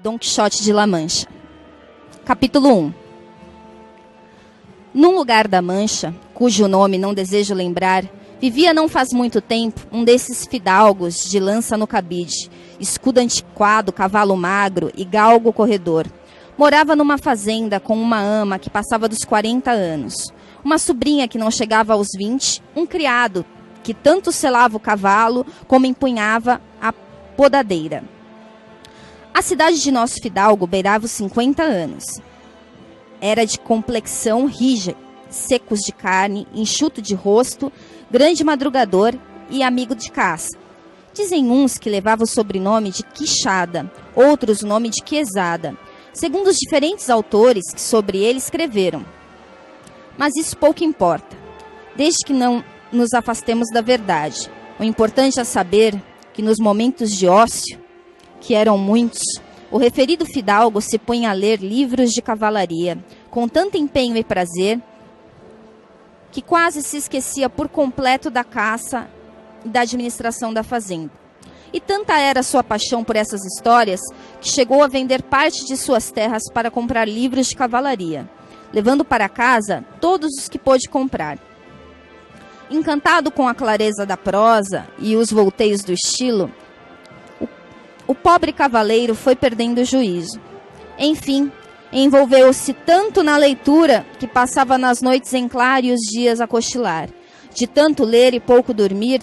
Dom Quixote de La Mancha. Capítulo 1. Num lugar da Mancha, cujo nome não desejo lembrar, vivia não faz muito tempo um desses fidalgos de lança no cabide, escudo antiquado, cavalo magro e galgo corredor. Morava numa fazenda com uma ama que passava dos 40 anos, uma sobrinha que não chegava aos 20, um criado que tanto selava o cavalo como empunhava a podadeira. A cidade de nosso fidalgo beirava os 50 anos. Era de complexão rija, secos de carne, enxuto de rosto, grande madrugador e amigo de caça. Dizem uns que levava o sobrenome de Quixada, outros o nome de Quesada, segundo os diferentes autores que sobre ele escreveram. Mas isso pouco importa, desde que não nos afastemos da verdade. O importante é saber que nos momentos de ócio, que eram muitos, o referido fidalgo se punha a ler livros de cavalaria, com tanto empenho e prazer, que quase se esquecia por completo da caça e da administração da fazenda. E tanta era sua paixão por essas histórias, que chegou a vender parte de suas terras para comprar livros de cavalaria, levando para casa todos os que pôde comprar. Encantado com a clareza da prosa e os volteios do estilo, o pobre cavaleiro foi perdendo o juízo. Enfim, envolveu-se tanto na leitura que passava nas noites em claro e os dias a cochilar. De tanto ler e pouco dormir,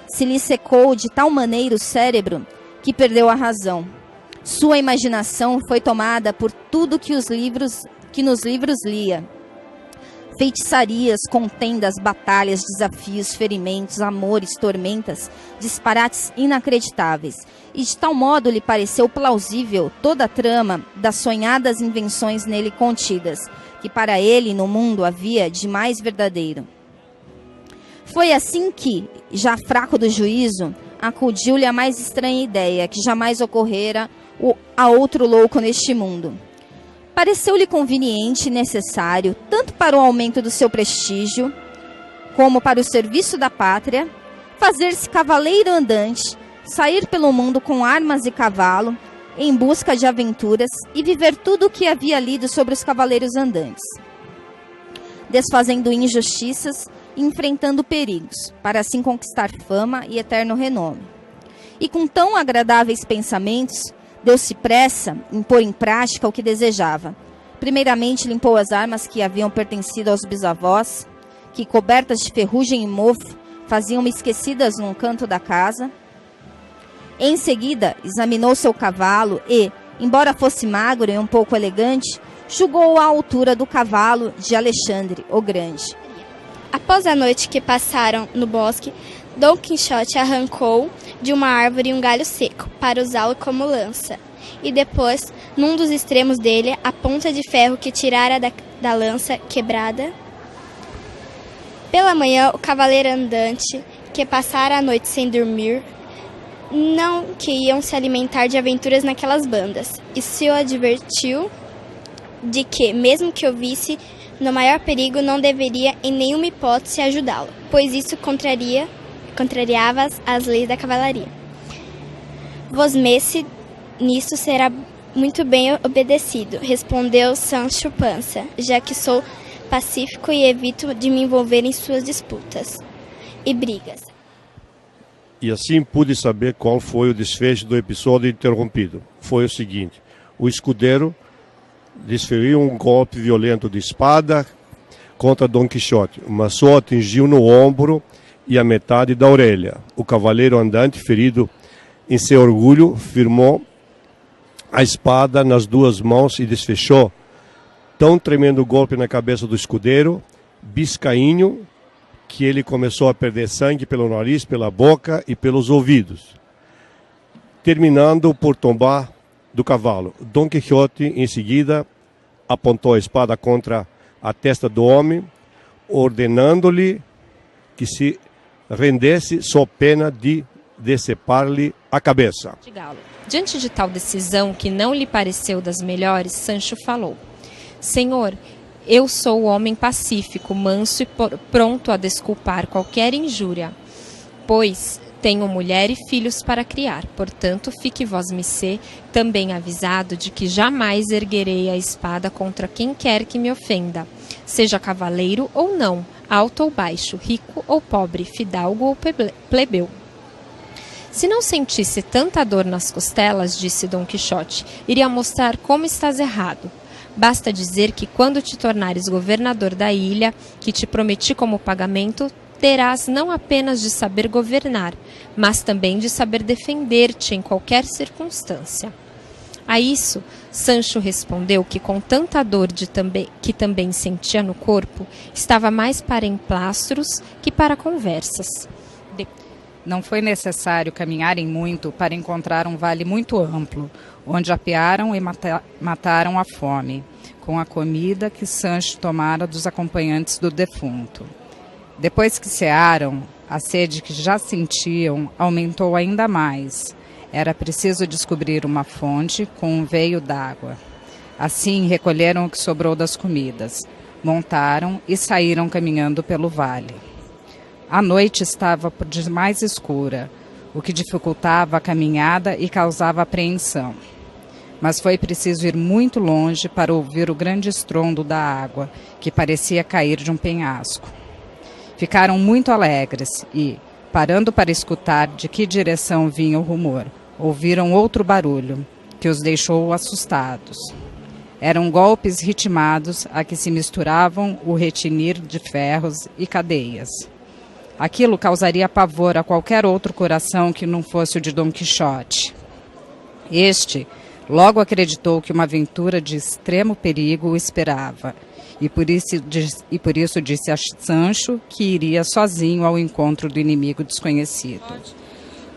se lhe secou de tal maneira o cérebro que perdeu a razão. Sua imaginação foi tomada por tudo que nos livros lia. Feitiçarias, contendas, batalhas, desafios, ferimentos, amores, tormentas, disparates inacreditáveis. E de tal modo lhe pareceu plausível toda a trama das sonhadas invenções nele contidas, que para ele no mundo havia de mais verdadeiro. Foi assim que, já fraco do juízo, acudiu-lhe a mais estranha ideia que jamais ocorrera a outro louco neste mundo. Pareceu-lhe conveniente e necessário, tanto para o aumento do seu prestígio, como para o serviço da pátria, fazer-se cavaleiro andante, sair pelo mundo com armas e cavalo, em busca de aventuras e viver tudo o que havia lido sobre os cavaleiros andantes, desfazendo injustiças e enfrentando perigos, para assim conquistar fama e eterno renome. E com tão agradáveis pensamentos, deu-se pressa em pôr em prática o que desejava. Primeiramente limpou as armas que haviam pertencido aos bisavós, que, cobertas de ferrugem e mofo, faziam-me esquecidas num canto da casa. Em seguida, examinou seu cavalo e, embora fosse magro e um pouco elegante, julgou a altura do cavalo de Alexandre, o Grande. Após a noite que passaram no bosque, Dom Quixote arrancou de uma árvore um galho seco para usá-lo como lança, e depois, num dos extremos dele, a ponta de ferro que tirara da lança quebrada. Pela manhã, o cavaleiro andante, que passara a noite sem dormir, não queriam se alimentar de aventuras naquelas bandas, e se o advertiu de que, mesmo que o visse no maior perigo, não deveria em nenhuma hipótese ajudá-lo, pois isso contrariava as leis da cavalaria. Vosmece, nisso será muito bem obedecido, respondeu Sancho Panza, já que sou pacífico e evito de me envolver em suas disputas e brigas. E assim pude saber qual foi o desfecho do episódio interrompido. Foi o seguinte: o escudeiro desferiu um golpe violento de espada contra Dom Quixote, mas só atingiu no ombro e a metade da orelha. O cavaleiro andante, ferido em seu orgulho, firmou a espada nas duas mãos e desfechou tão tremendo golpe na cabeça do escudeiro, biscainho, que ele começou a perder sangue pelo nariz, pela boca e pelos ouvidos, terminando por tombar do cavalo. Dom Quixote, em seguida, apontou a espada contra a testa do homem, ordenando-lhe que se rendesse sob pena de decepar-lhe a cabeça. Diante de tal decisão, que não lhe pareceu das melhores, Sancho falou: Senhor, eu sou o homem pacífico, manso e pronto a desculpar qualquer injúria, pois Tenho mulher e filhos para criar, portanto, fique vós-me-sê também avisado de que jamais erguerei a espada contra quem quer que me ofenda, seja cavaleiro ou não, alto ou baixo, rico ou pobre, fidalgo ou plebeu. Se não sentisse tanta dor nas costelas, disse Dom Quixote, iria mostrar como estás errado. Basta dizer que quando te tornares governador da ilha, que te prometi como pagamento, terás não apenas de saber governar, mas também de saber defender-te em qualquer circunstância. A isso, Sancho respondeu que com tanta dor que também sentia no corpo, estava mais para emplastros que para conversas. Não foi necessário caminharem muito para encontrar um vale muito amplo, onde apearam e mataram a fome, com a comida que Sancho tomara dos acompanhantes do defunto. Depois que cearam, a sede que já sentiam aumentou ainda mais. Era preciso descobrir uma fonte com um veio d'água. Assim, recolheram o que sobrou das comidas, montaram e saíram caminhando pelo vale. A noite estava por demais escura, o que dificultava a caminhada e causava apreensão. Mas foi preciso ir muito longe para ouvir o grande estrondo da água, que parecia cair de um penhasco. Ficaram muito alegres e, parando para escutar de que direção vinha o rumor, ouviram outro barulho, que os deixou assustados. Eram golpes ritmados a que se misturavam o retinir de ferros e cadeias. Aquilo causaria pavor a qualquer outro coração que não fosse o de Dom Quixote. Este logo acreditou que uma aventura de extremo perigo o esperava, e por isso disse a Sancho que iria sozinho ao encontro do inimigo desconhecido.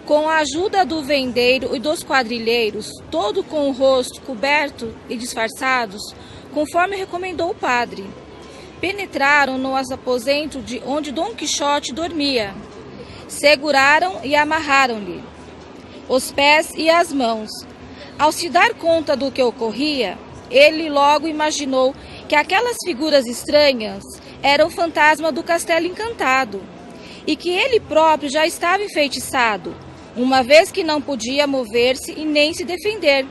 Com a ajuda do vendeiro e dos quadrilheiros, todo com o rosto coberto e disfarçados, conforme recomendou o padre, penetraram no aposento de onde Dom Quixote dormia. Seguraram e amarraram-lhe os pés e as mãos. Ao se dar conta do que ocorria, ele logo imaginou que aquelas figuras estranhas eram o fantasma do Castelo Encantado e que ele próprio já estava enfeitiçado, uma vez que não podia mover-se e nem se defender.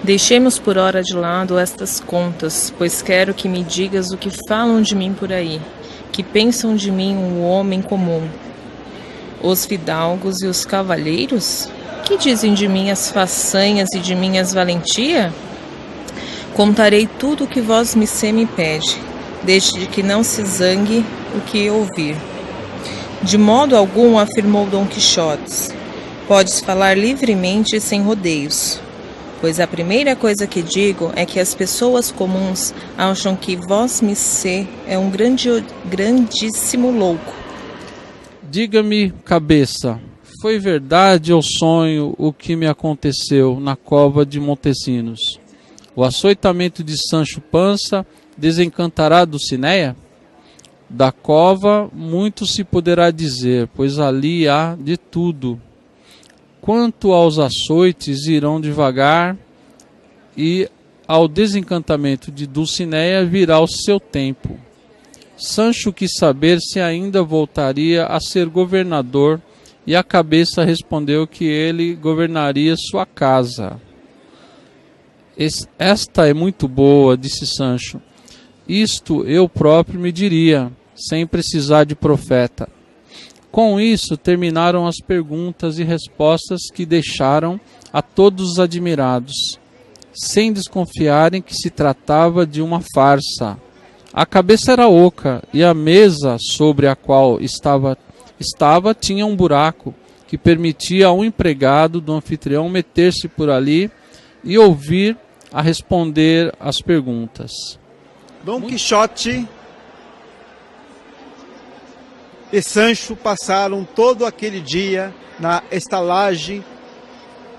Deixemos por hora de lado estas contas, pois quero que me digas o que falam de mim por aí, que pensam de mim um homem comum. Os fidalgos e os cavalheiros? Que dizem de minhas façanhas e de minhas valentia? Contarei tudo o que vós-me-sê me pede, desde que não se zangue o que ouvir. De modo algum, afirmou Dom Quixote, podes falar livremente e sem rodeios, pois a primeira coisa que digo é que as pessoas comuns acham que vós-me-sê é um grandíssimo louco. Diga-me, cabeça, foi verdade ou sonho o que me aconteceu na cova de Montesinos? O açoitamento de Sancho Pança desencantará Dulcinea? Da cova muito se poderá dizer, pois ali há de tudo. Quanto aos açoites, irão devagar, e ao desencantamento de Dulcinea virá o seu tempo. Sancho quis saber se ainda voltaria a ser governador, e a cabeça respondeu que ele governaria sua casa. Esta é muito boa, disse Sancho. Isto eu próprio me diria, sem precisar de profeta. Com isso, terminaram as perguntas e respostas que deixaram a todos admirados, sem desconfiarem que se tratava de uma farsa. A cabeça era oca e a mesa sobre a qual estava tinha um buraco que permitia a um empregado do anfitrião meter-se por ali e ouvir a responder as perguntas. Dom Quixote e Sancho passaram todo aquele dia na estalagem,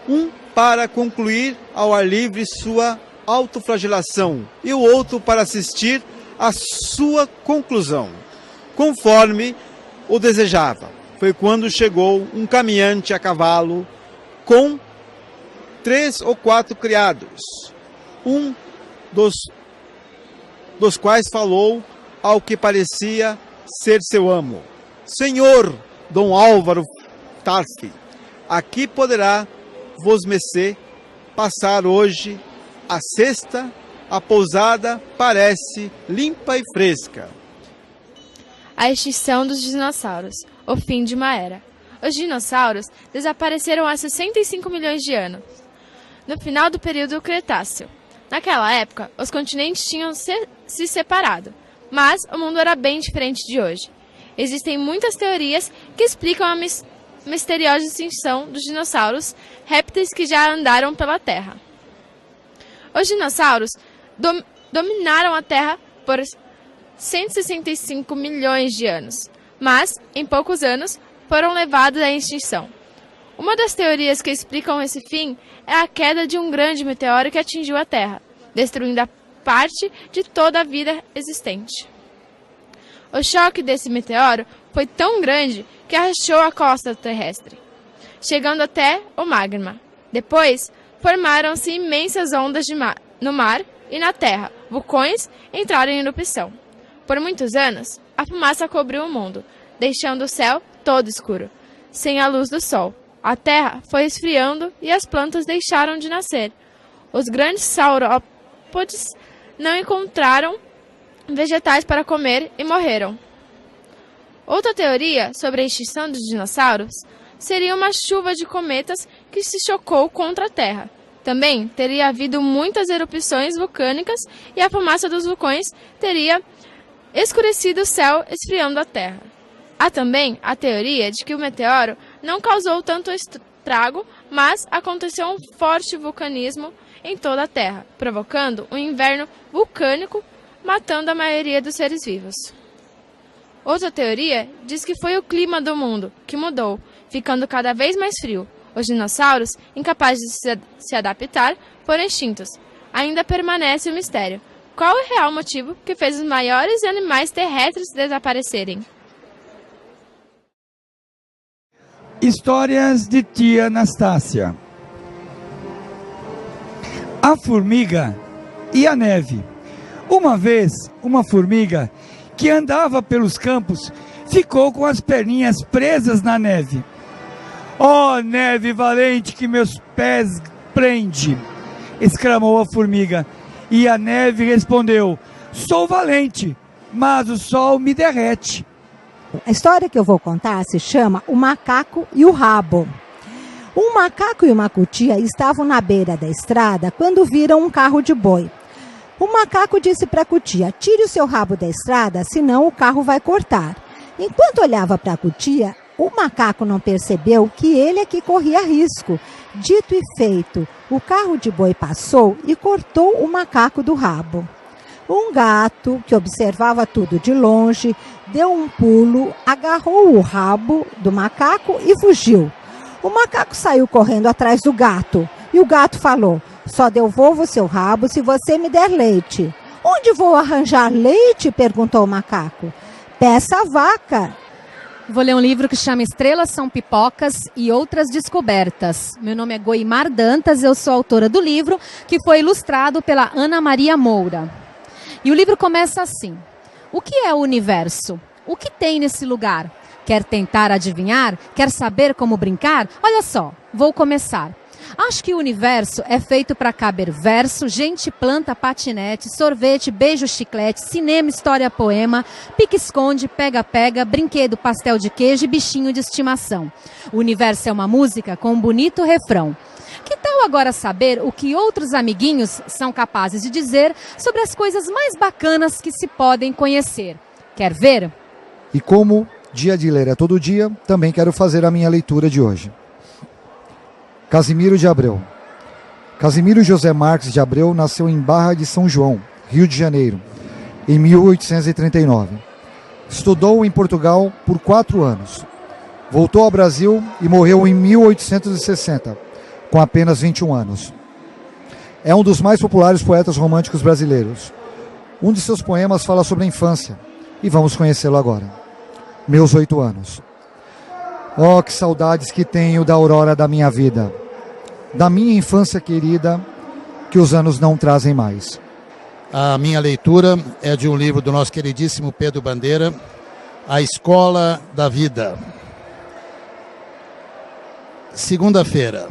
um para concluir ao ar livre sua autoflagelação e o outro para assistir à sua conclusão, conforme o desejava. Foi quando chegou um caminhante a cavalo com 3 ou 4 criados, um dos quais falou ao que parecia ser seu amo. Senhor Dom Álvaro Tarski, aqui poderá vosmecê passar hoje a sexta. A pousada parece limpa e fresca. A extinção dos dinossauros, o fim de uma era. Os dinossauros desapareceram há 65 milhões de anos, no final do período Cretáceo. Naquela época, os continentes tinham se separado, mas o mundo era bem diferente de hoje. Existem muitas teorias que explicam a misteriosa extinção dos dinossauros, répteis que já andaram pela Terra. Os dinossauros dominaram a Terra por 165 milhões de anos, mas, em poucos anos, foram levados à extinção. Uma das teorias que explicam esse fim é a queda de um grande meteoro que atingiu a Terra, destruindo a parte de toda a vida existente. O choque desse meteoro foi tão grande que arrastou a costa terrestre, chegando até o magma. Depois, formaram-se imensas ondas no mar e na terra. Vulcões entraram em erupção. Por muitos anos, a fumaça cobriu o mundo, deixando o céu todo escuro, sem a luz do sol. A terra foi esfriando e as plantas deixaram de nascer. Os grandes saurópodes não encontraram vegetais para comer e morreram. Outra teoria sobre a extinção dos dinossauros seria uma chuva de cometas que se chocou contra a Terra. Também teria havido muitas erupções vulcânicas e a fumaça dos vulcões teria escurecido o céu, esfriando a Terra. Há também a teoria de que o meteoro não causou tanto estrago, mas aconteceu um forte vulcanismo em toda a Terra, provocando um inverno vulcânico, matando a maioria dos seres vivos. Outra teoria diz que foi o clima do mundo que mudou, ficando cada vez mais frio. Os dinossauros, incapazes de se adaptar, foram extintos. Ainda permanece o mistério. Qual é o real motivo que fez os maiores animais terrestres desaparecerem? Histórias de tia Anastácia. A formiga e a neve. Uma vez, uma formiga que andava pelos campos ficou com as perninhas presas na neve. "Ó neve valente que meus pés prende!" exclamou a formiga. E a neve respondeu: "Sou valente, mas o sol me derrete." A história que eu vou contar se chama O Macaco e o Rabo. Um macaco e uma cutia estavam na beira da estrada quando viram um carro de boi. O macaco disse para a cutia: "Tire o seu rabo da estrada, senão o carro vai cortar." Enquanto olhava para a cutia, o macaco não percebeu que ele é que corria risco. Dito e feito, o carro de boi passou e cortou o macaco do rabo. Um gato, que observava tudo de longe, deu um pulo, agarrou o rabo do macaco e fugiu. O macaco saiu correndo atrás do gato e o gato falou: "Só devolvo o seu rabo se você me der leite." "Onde vou arranjar leite?" perguntou o macaco. "Peça a vaca." Vou ler um livro que chama Estrelas São Pipocas e Outras Descobertas. Meu nome é Goimar Dantas, eu sou autora do livro, que foi ilustrado pela Ana Maria Moura. E o livro começa assim: o que é o universo? O que tem nesse lugar? Quer tentar adivinhar? Quer saber como brincar? Olha só, vou começar. Acho que o universo é feito para caber verso, gente, planta, patinete, sorvete, beijo, chiclete, cinema, história, poema, pique-esconde, pega-pega, brinquedo, pastel de queijo e bichinho de estimação. O universo é uma música com um bonito refrão. Que tal agora saber o que outros amiguinhos são capazes de dizer sobre as coisas mais bacanas que se podem conhecer? Quer ver? E como dia de ler é todo dia, também quero fazer a minha leitura de hoje. Casimiro de Abreu. Casimiro José Marques de Abreu nasceu em Barra de São João, Rio de Janeiro, em 1839. Estudou em Portugal por 4 anos. Voltou ao Brasil e morreu em 1860, com apenas 21 anos. É um dos mais populares poetas românticos brasileiros. Um de seus poemas fala sobre a infância, e vamos conhecê-lo agora. Meus 8 anos. Oh, que saudades que tenho da aurora da minha vida, da minha infância querida, que os anos não trazem mais. A minha leitura é de um livro do nosso queridíssimo Pedro Bandeira, A escola da vida. Segunda-feira.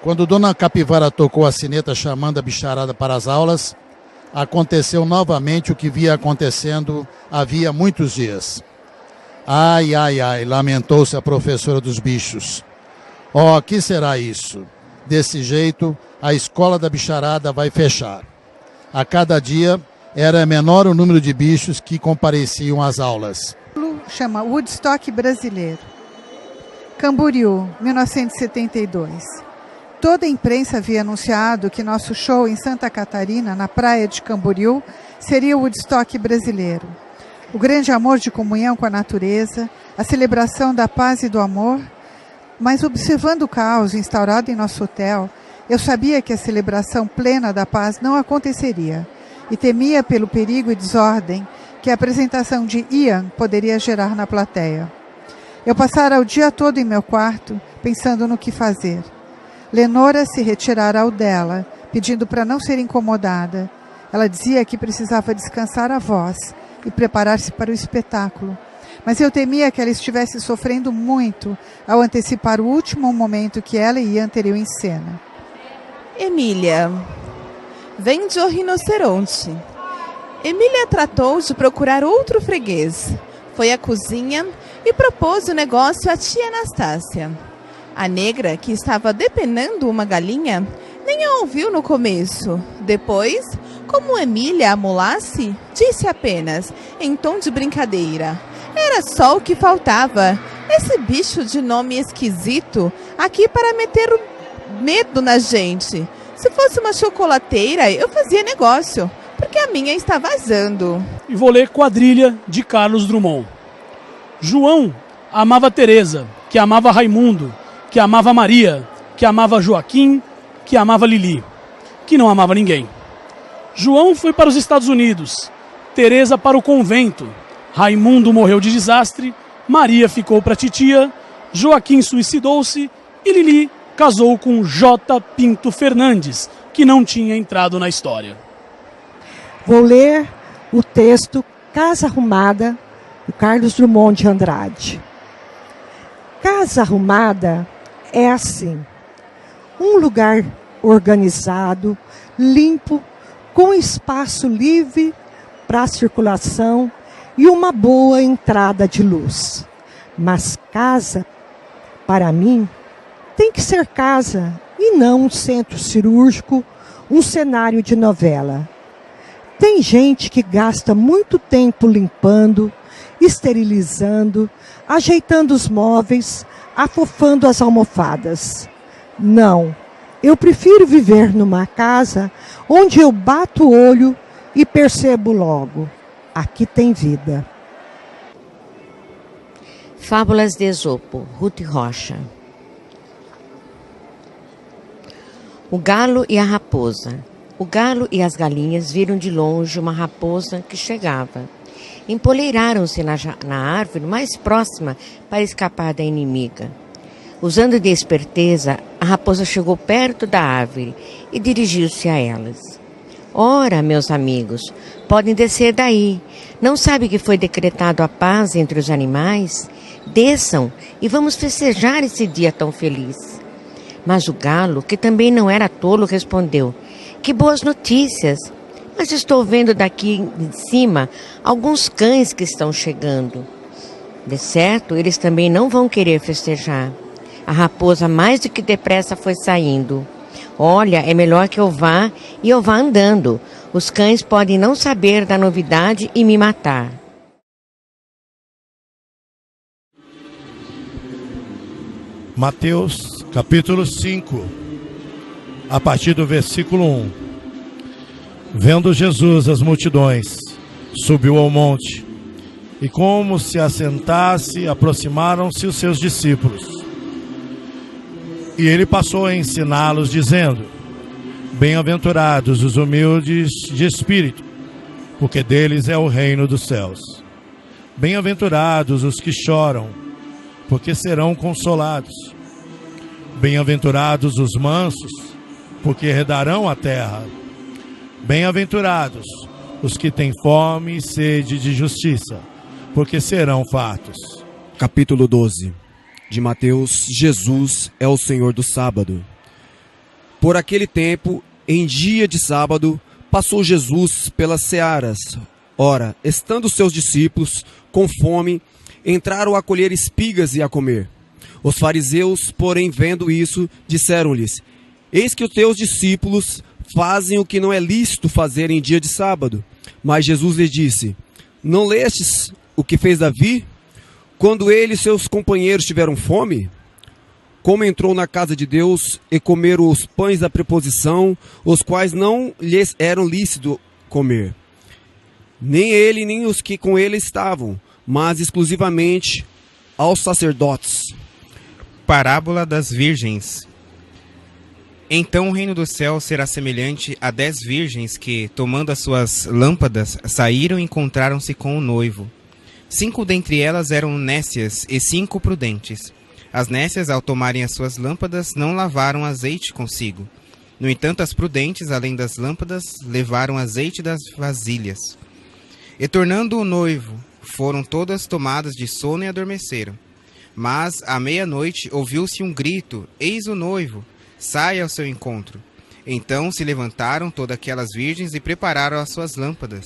Quando Dona Capivara tocou a sineta chamando a bicharada para as aulas, aconteceu novamente o que vinha acontecendo havia muitos dias. Ai, ai, ai, lamentou-se a professora dos bichos. Oh, que será isso? Desse jeito, a escola da bicharada vai fechar. A cada dia, era menor o número de bichos que compareciam às aulas. Chama Woodstock Brasileiro. Camboriú, 1972. Toda a imprensa havia anunciado que nosso show em Santa Catarina, na praia de Camboriú, seria o Woodstock brasileiro. O grande amor de comunhão com a natureza, a celebração da paz e do amor. Mas observando o caos instaurado em nosso hotel, eu sabia que a celebração plena da paz não aconteceria e temia pelo perigo e desordem que a apresentação de Ian poderia gerar na plateia. Eu passara o dia todo em meu quarto, pensando no que fazer. Lenora se retirara ao dela, pedindo para não ser incomodada. Ela dizia que precisava descansar a voz e preparar-se para o espetáculo. Mas eu temia que ela estivesse sofrendo muito ao antecipar o último momento que ela e Ian teriam em cena. Emília, vende o rinoceronte. Emília tratou de procurar outro freguês. Foi à cozinha e propôs o negócio à tia Anastácia. A negra, que estava depenando uma galinha, nem a ouviu no começo. Depois, como Emília amolasse, disse apenas, em tom de brincadeira: era só o que faltava. Esse bicho de nome esquisito aqui para meter medo na gente. Se fosse uma chocolateira, eu fazia negócio, porque a minha está vazando. E vou ler Quadrilha, de Carlos Drummond. João amava Teresa, que amava Raimundo, que amava Maria, que amava Joaquim, que amava Lili, que não amava ninguém. João foi para os Estados Unidos, Teresa para o convento, Raimundo morreu de desastre, Maria ficou para a titia, Joaquim suicidou-se e Lili casou com J. Pinto Fernandes, que não tinha entrado na história. Vou ler o texto Casa Arrumada, do Carlos Drummond de Andrade. Casa arrumada é assim: um lugar organizado, limpo, com espaço livre para a circulação e uma boa entrada de luz. Mas casa, para mim, tem que ser casa e não um centro cirúrgico, um cenário de novela. Tem gente que gasta muito tempo limpando, esterilizando, ajeitando os móveis, afofando as almofadas. Não, eu prefiro viver numa casa onde eu bato o olho e percebo logo: aqui tem vida. Fábulas de Esopo, Ruth Rocha. O galo e a raposa. O galo e as galinhas viram de longe uma raposa que chegava. Empoleiraram-se na árvore mais próxima para escapar da inimiga. Usando de esperteza, a raposa chegou perto da árvore e dirigiu-se a elas. Ora, meus amigos, podem descer daí. Não sabe que foi decretado a paz entre os animais? Desçam e vamos festejar esse dia tão feliz. Mas o galo, que também não era tolo, respondeu: que boas notícias! Mas estou vendo daqui de cima alguns cães que estão chegando. De certo, eles também não vão querer festejar. A raposa mais do que depressa foi saindo. Olha, é melhor que eu vá e eu vá andando. Os cães podem não saber da novidade e me matar. Mateus, capítulo 5, a partir do versículo 1. Vendo Jesus as multidões, subiu ao monte, e como se assentasse, aproximaram-se os seus discípulos. E ele passou a ensiná-los, dizendo: bem-aventurados os humildes de espírito, porque deles é o reino dos céus. Bem-aventurados os que choram, porque serão consolados. Bem-aventurados os mansos, porque herdarão a terra. Bem-aventurados os que têm fome e sede de justiça, porque serão fartos. Capítulo 12 de Mateus. Jesus é o Senhor do sábado. Por aquele tempo, em dia de sábado, passou Jesus pelas searas. Ora, estando seus discípulos com fome, entraram a colher espigas e a comer. Os fariseus, porém, vendo isso, disseram-lhes: Eis que os teus discípulos fazem o que não é lícito fazer em dia de sábado. Mas Jesus lhes disse: Não lestes o que fez Davi, quando ele e seus companheiros tiveram fome? Como entrou na casa de Deus e comeram os pães da preposição, os quais não lhes eram lícito comer. Nem ele, nem os que com ele estavam, mas exclusivamente aos sacerdotes. Parábola das virgens. Então o reino do céu será semelhante a 10 virgens que, tomando as suas lâmpadas, saíram e encontraram-se com o noivo. 5 dentre elas eram nécias e 5 prudentes. As nécias, ao tomarem as suas lâmpadas, não lavaram azeite consigo. No entanto, as prudentes, além das lâmpadas, levaram azeite das vasilhas. E tornando o noivo, foram todas tomadas de sono e adormeceram. Mas, à meia-noite, ouviu-se um grito: Eis o noivo, saia ao seu encontro. Então se levantaram todas aquelas virgens e prepararam as suas lâmpadas.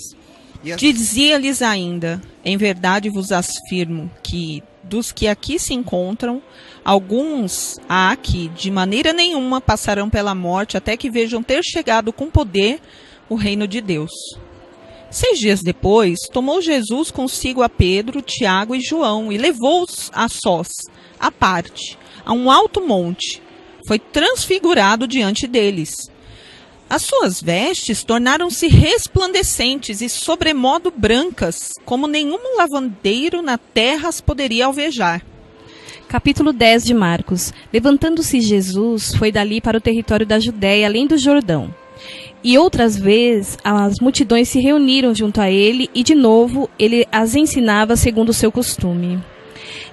Dizia-lhes ainda: Em verdade vos afirmo que, dos que aqui se encontram, alguns há que, de maneira nenhuma, passarão pela morte até que vejam ter chegado com poder o reino de Deus. 6 dias depois, tomou Jesus consigo a Pedro, Tiago e João e levou-os a sós, à parte, a um alto monte. Foi transfigurado diante deles. As suas vestes tornaram-se resplandecentes e sobremodo brancas, como nenhum lavandeiro na terra as poderia alvejar. Capítulo 10 de Marcos. Levantando-se Jesus, foi dali para o território da Judéia, além do Jordão. E outras vezes as multidões se reuniram junto a ele, e de novo ele as ensinava segundo o seu costume.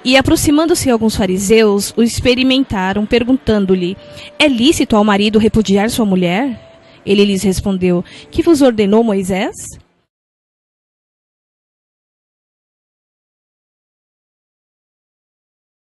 E aproximando-se alguns fariseus, o experimentaram, perguntando-lhe: É lícito ao marido repudiar sua mulher? Ele lhes respondeu: Que vos ordenou Moisés?